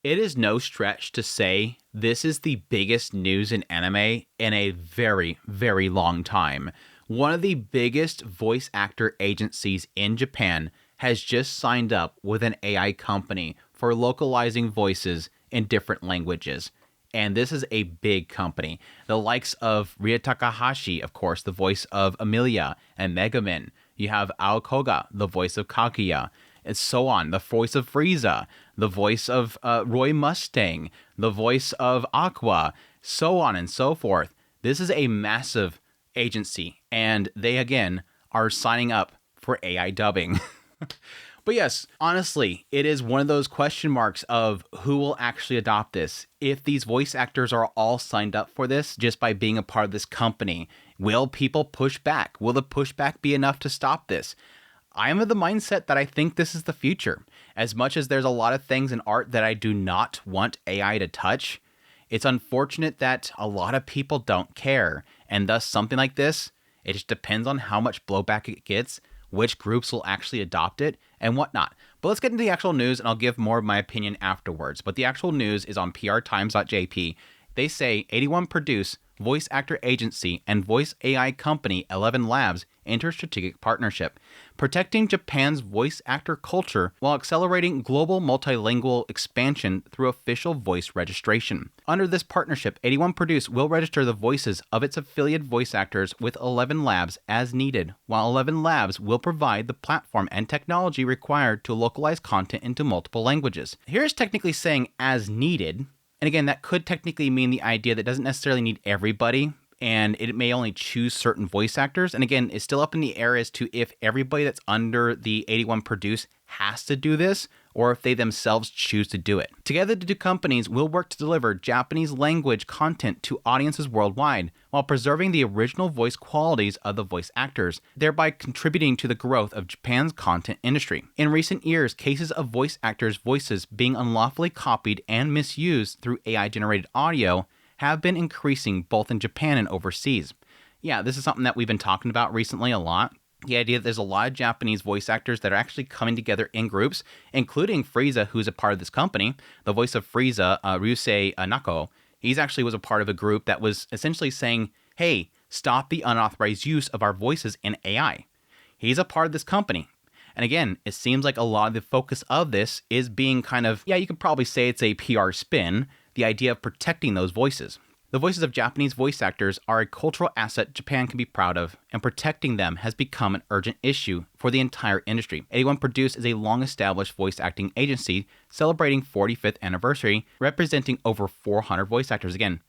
It is no stretch to say this is the biggest news in anime in a very, very long time. One of the biggest voice actor agencies in Japan has just signed up with an AI company for localizing voices in different languages. And this is a big company. The likes of Rie Takahashi, of course, the voice of Amelia and Megamin. You have Aoi Koga, the voice of Kaguya, and so on. The voice of Frieza, the voice of Roy Mustang, the voice of Aqua, so on and so forth. This is a massive agency, and they, again, are signing up for AI dubbing. But yes, honestly, it is one of those question marks of who will actually adopt this. If these voice actors are all signed up for this just by being a part of this company, will people push back? Will the pushback be enough to stop this? I am of the mindset that I think this is the future. As much as there's a lot of things in art that I do not want AI to touch, it's unfortunate that a lot of people don't care. And thus something like this, it just depends on how much blowback it gets, which groups will actually adopt it, and whatnot. But let's get into the actual news, and I'll give more of my opinion afterwards. But the actual news is on prtimes.jp. They say 81 Produce, voice actor agency, and voice AI company ElevenLabs enter strategic partnership, protecting Japan's voice actor culture while accelerating global multilingual expansion through official voice registration. Under this partnership, 81 Produce will register the voices of its affiliate voice actors with ElevenLabs as needed, while ElevenLabs will provide the platform and technology required to localize content into multiple languages. Here's technically saying as needed. And again, that could technically mean the idea that doesn't necessarily need everybody, and it may only choose certain voice actors. And again, it's still up in the air as to if everybody that's under the 81 Produce has to do this, or if they themselves choose to do it. Together, the two companies will work to deliver Japanese language content to audiences worldwide, while preserving the original voice qualities of the voice actors, thereby contributing to the growth of Japan's content industry. In recent years, cases of voice actors' voices being unlawfully copied and misused through AI-generated audio have been increasing both in Japan and overseas. Yeah, this is something that we've been talking about recently a lot. The idea that there's a lot of Japanese voice actors that are actually coming together in groups, including Frieza, who's a part of this company. The voice of Frieza, Ryusei Nakao, he actually was a part of a group that was essentially saying, hey, stop the unauthorized use of our voices in AI. He's a part of this company. And again, it seems like a lot of the focus of this is being kind of, yeah, you could probably say it's a PR spin, the idea of protecting those voices. The voices of Japanese voice actors are a cultural asset Japan can be proud of, and protecting them has become an urgent issue for the entire industry. 81 Produce is a long-established voice acting agency celebrating 45th anniversary, representing over 400 voice actors. Again,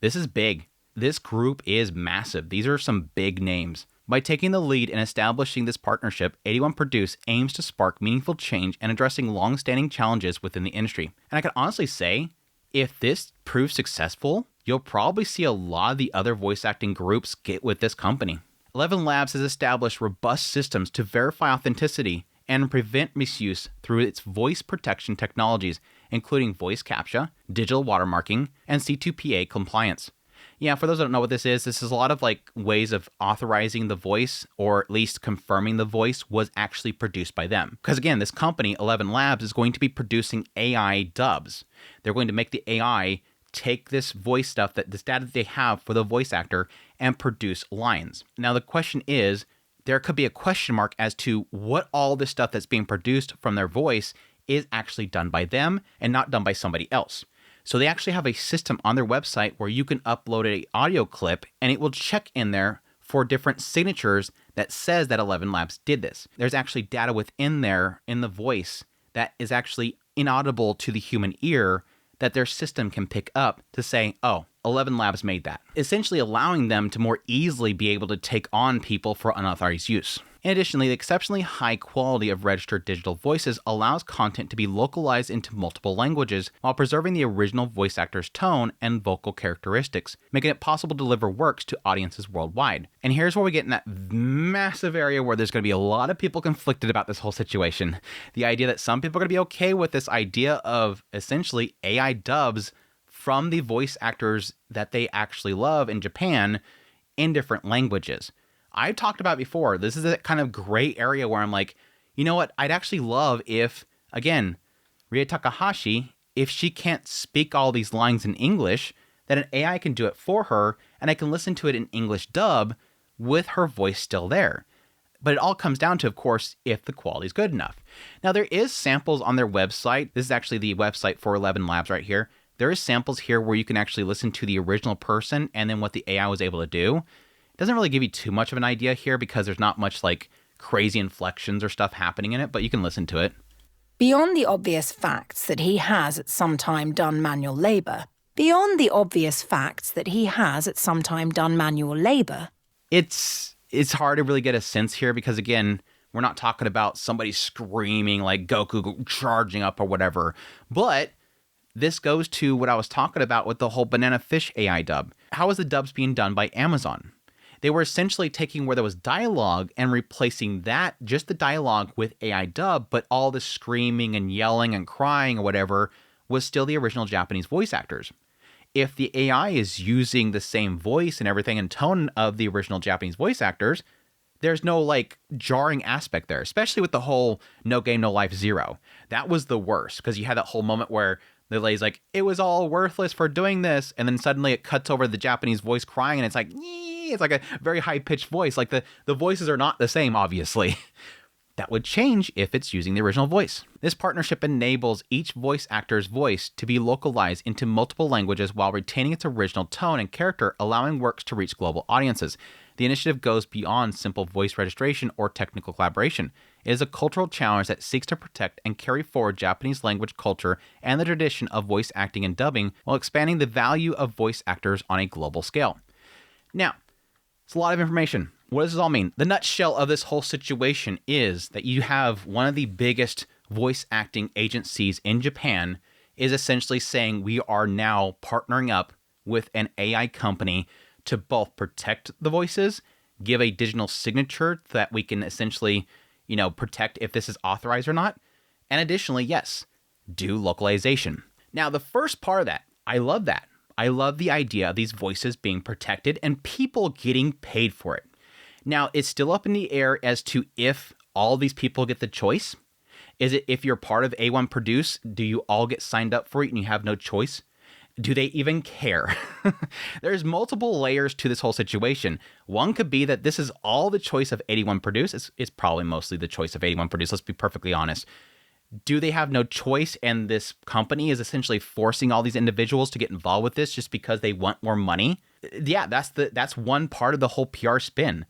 this is big. This group is massive. These are some big names. By taking the lead in establishing this partnership, 81 Produce aims to spark meaningful change and addressing long-standing challenges within the industry. And I can honestly say, if this proves successful, you'll probably see a lot of the other voice acting groups get with this company. ElevenLabs has established robust systems to verify authenticity and prevent misuse through its voice protection technologies, including voice CAPTCHA, digital watermarking, and C2PA compliance. Yeah, for those that don't know what this is a lot of like ways of authorizing the voice, or at least confirming the voice was actually produced by them. Because again, this company, ElevenLabs, is going to be producing AI dubs. They're going to make the AI take this voice stuff, that this data that they have for the voice actor, and produce lines. Now the question is, there could be a question mark as to what all this stuff that's being produced from their voice is actually done by them and not done by somebody else. So they actually have a system on their website where you can upload an audio clip and it will check in there for different signatures that says that ElevenLabs did this. There's actually data within there in the voice that is actually inaudible to the human ear that their system can pick up to say, oh, ElevenLabs made that, essentially allowing them to more easily be able to take on people for unauthorized use. Additionally, the exceptionally high quality of registered digital voices allows content to be localized into multiple languages while preserving the original voice actor's tone and vocal characteristics, making it possible to deliver works to audiences worldwide. And here's where we get in that massive area where there's going to be a lot of people conflicted about this whole situation. The idea that some people are going to be okay with this idea of essentially AI dubs from the voice actors that they actually love in Japan in different languages. I've talked about before, this is a kind of gray area where I'm like, you know what, I'd actually love if, again, Rie Takahashi if she can't speak all these lines in English, then an AI can do it for her, and I can listen to it in English dub with her voice still there. But it all comes down to, of course, if the quality is good enough. Now, there is samples on their website. This is actually the website for ElevenLabs right here. There is samples here where you can actually listen to the original person and then what the AI was able to do. It doesn't really give you too much of an idea here because there's not much like crazy inflections or stuff happening in it, but you can listen to it. Beyond the obvious facts that he has at some time done manual labour, It's hard to really get a sense here because, again, we're not talking about somebody screaming like Goku charging up or whatever. But this goes to what I was talking about with the whole Banana Fish AI dub. How is the dubs being done by Amazon? They were essentially taking where there was dialogue and replacing that, just the dialogue, with AI dub, but all the screaming and yelling and crying or whatever was still the original Japanese voice actors. If the AI is using the same voice and everything and tone of the original Japanese voice actors, there's no like jarring aspect there, especially with the whole No Game, No Life 0. That was the worst because you had that whole moment where the lady's like, it was all worthless for doing this. And then suddenly it cuts over the Japanese voice crying and it's like, nee! It's like a very high pitched voice. Like the voices are not the same, obviously. That would change if it's using the original voice. This partnership enables each voice actor's voice to be localized into multiple languages while retaining its original tone and character, allowing works to reach global audiences. The initiative goes beyond simple voice registration or technical collaboration. It is a cultural challenge that seeks to protect and carry forward Japanese language culture and the tradition of voice acting and dubbing while expanding the value of voice actors on a global scale. Now, it's a lot of information. What does this all mean? The nutshell of this whole situation is that you have one of the biggest voice acting agencies in Japan is essentially saying we are now partnering up with an AI company to both protect the voices, give a digital signature that we can essentially, protect if this is authorized or not, and additionally, yes, do localization. Now, the first part of that, I love that. I love the idea of these voices being protected and people getting paid for it. Now, it's still up in the air as to if all these people get the choice. Is it if you're part of A1 Produce, do you all get signed up for it and you have no choice? Do they even care? There's multiple layers to this whole situation. One could be that this is all the choice of 81 Produce. It's probably mostly the choice of 81 Produce, let's be perfectly honest. Do they have no choice and this company is essentially forcing all these individuals to get involved with this just because they want more money? Yeah, that's one part of the whole PR spin.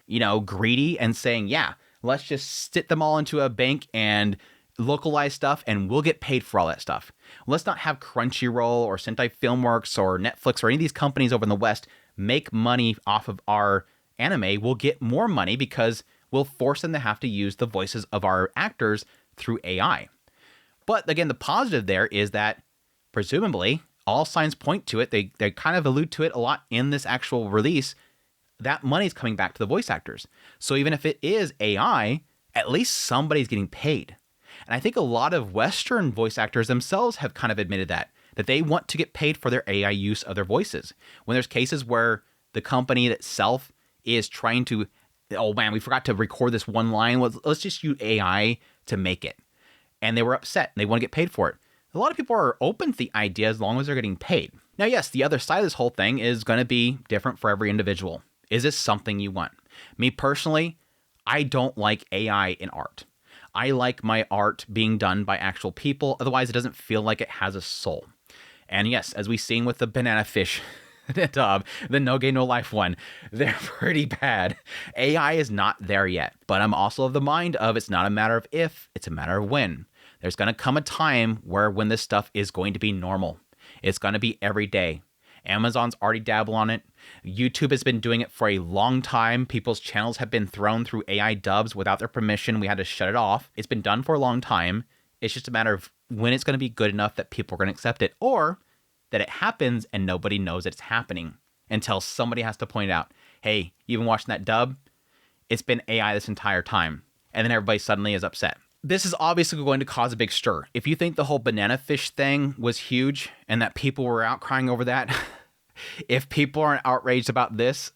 Greedy and saying, yeah, let's just sit them all into a bank and localize stuff and we'll get paid for all that stuff. Let's not have Crunchyroll or Sentai Filmworks or Netflix or any of these companies over in the West make money off of our anime. We'll get more money because we'll force them to have to use the voices of our actors through AI. But again, the positive there is that presumably all signs point to it. They kind of allude to it a lot in this actual release. That money's coming back to the voice actors. So even if it is AI, at least somebody's getting paid. And I think a lot of Western voice actors themselves have kind of admitted that they want to get paid for their AI use of their voices. When there's cases where the company itself is trying to, oh man, we forgot to record this one line. Let's just use AI to make it. And they were upset and they want to get paid for it. A lot of people are open to the idea as long as they're getting paid. Now, yes, the other side of this whole thing is going to be different for every individual. Is this something you want? Me personally, I don't like AI in art. I like my art being done by actual people. Otherwise, it doesn't feel like it has a soul. And yes, as we've seen with the Banana Fish dub, the No Game No Life one, they're pretty bad. AI is not there yet. But I'm also of the mind of it's not a matter of if, it's a matter of when. There's going to come a time when this stuff is going to be normal. It's going to be every day. Amazon's already dabbled on it. YouTube has been doing it for a long time. People's channels have been thrown through AI dubs without their permission. We had to shut it off. It's been done for a long time. It's just a matter of when it's going to be good enough that people are going to accept it, or that it happens and nobody knows that it's happening until somebody has to point out, hey, you been watching that dub? It's been AI this entire time. And then everybody suddenly is upset. This is obviously going to cause a big stir. If you think the whole banana fish thing was huge and that people were out crying over that, if people aren't outraged about this,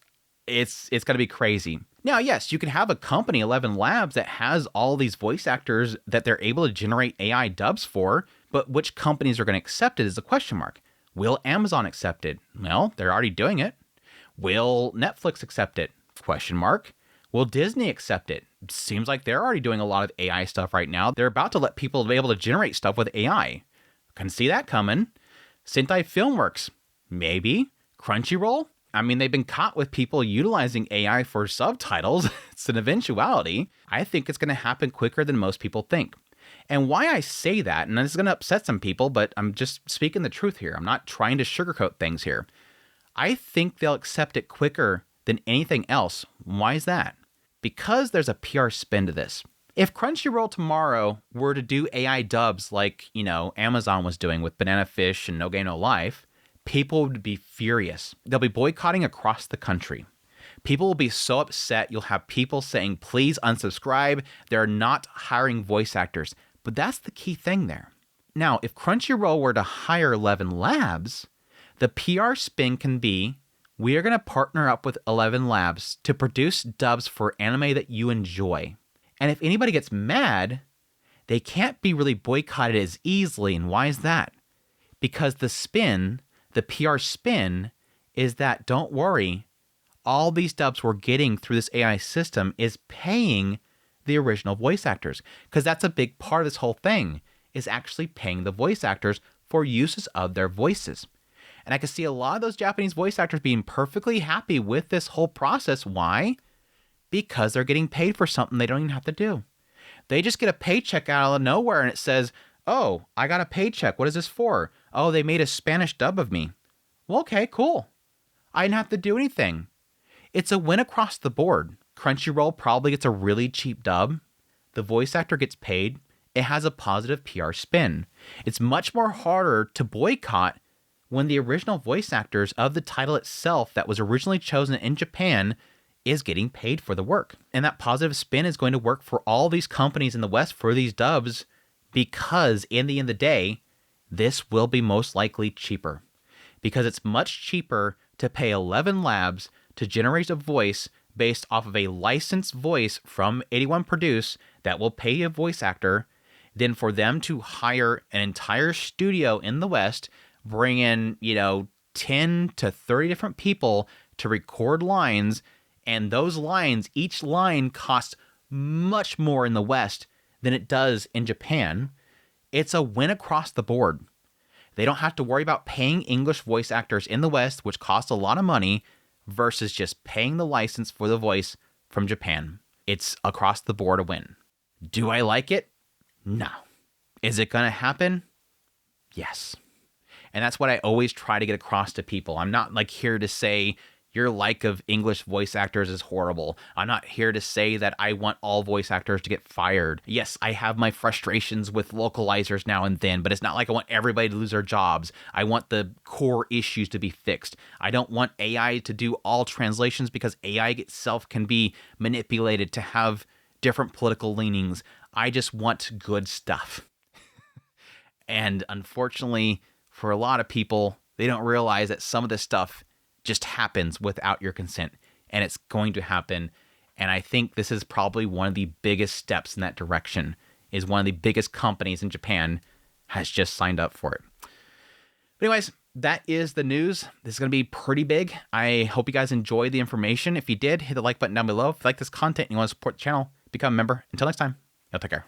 it's going to be crazy. Now, yes, you can have a company, ElevenLabs, that has all these voice actors that they're able to generate AI dubs for But which companies are going to accept it is the question mark. Will Amazon accept it? Well, they're already doing it. Will Netflix accept it? Question mark. Will Disney accept it? Seems like they're already doing a lot of AI stuff right now. They're about to let people be able to generate stuff with AI. Can see that coming. Sentai Filmworks, maybe. Crunchyroll? I mean, they've been caught with people utilizing AI for subtitles. It's an eventuality. I think it's going to happen quicker than most people think. And why I say that, and this is going to upset some people, but I'm just speaking the truth here. I'm not trying to sugarcoat things here. I think they'll accept it quicker than anything else. Why is that? Because there's a PR spin to this. If Crunchyroll tomorrow were to do AI dubs like, Amazon was doing with Banana Fish and No Game No Life, people would be furious. They'll be boycotting across the country. People will be so upset. You'll have people saying, please unsubscribe. They're not hiring voice actors. But that's the key thing there. Now, if Crunchyroll were to hire ElevenLabs, the PR spin can be, we are going to partner up with ElevenLabs to produce dubs for anime that you enjoy. And if anybody gets mad, they can't be really boycotted as easily. And why is that? Because the PR spin, is that, don't worry, all these dubs we're getting through this AI system is paying the original voice actors. Because that's a big part of this whole thing, is actually paying the voice actors for uses of their voices. And I can see a lot of those Japanese voice actors being perfectly happy with this whole process. Why? Because they're getting paid for something they don't even have to do. They just get a paycheck out of nowhere and it says, oh, I got a paycheck. What is this for? Oh, they made a Spanish dub of me. Well, okay, cool. I didn't have to do anything. It's a win across the board. Crunchyroll probably gets a really cheap dub. The voice actor gets paid. It has a positive PR spin. It's much more harder to boycott when the original voice actors of the title itself that was originally chosen in Japan is getting paid for the work. And that positive spin is going to work for all these companies in the West for these dubs, because in the end of the day, this will be most likely cheaper. Because it's much cheaper to pay ElevenLabs to generate a voice based off of a licensed voice from 81 Produce that will pay a voice actor than for them to hire an entire studio in the West, bring in, 10 to 30 different people to record lines, and those lines, each line costs much more in the West than it does in Japan. It's a win across the board. They don't have to worry about paying English voice actors in the West, which costs a lot of money, versus just paying the license for the voice from Japan. It's across the board a win. Do I like it? No. Is it going to happen? Yes. And that's what I always try to get across to people. I'm not here to say your like of English voice actors is horrible. I'm not here to say that I want all voice actors to get fired. Yes, I have my frustrations with localizers now and then, but it's not like I want everybody to lose their jobs. I want the core issues to be fixed. I don't want AI to do all translations, because AI itself can be manipulated to have different political leanings. I just want good stuff. And unfortunately, for a lot of people, they don't realize that some of this stuff just happens without your consent, and it's going to happen. And I think this is probably one of the biggest steps in that direction, is one of the biggest companies in Japan has just signed up for it. But anyways, that is the news. This is going to be pretty big. I hope you guys enjoyed the information. If you did, hit the like button down below. If you like this content and you want to support the channel, become a member. Until next time, y'all take care.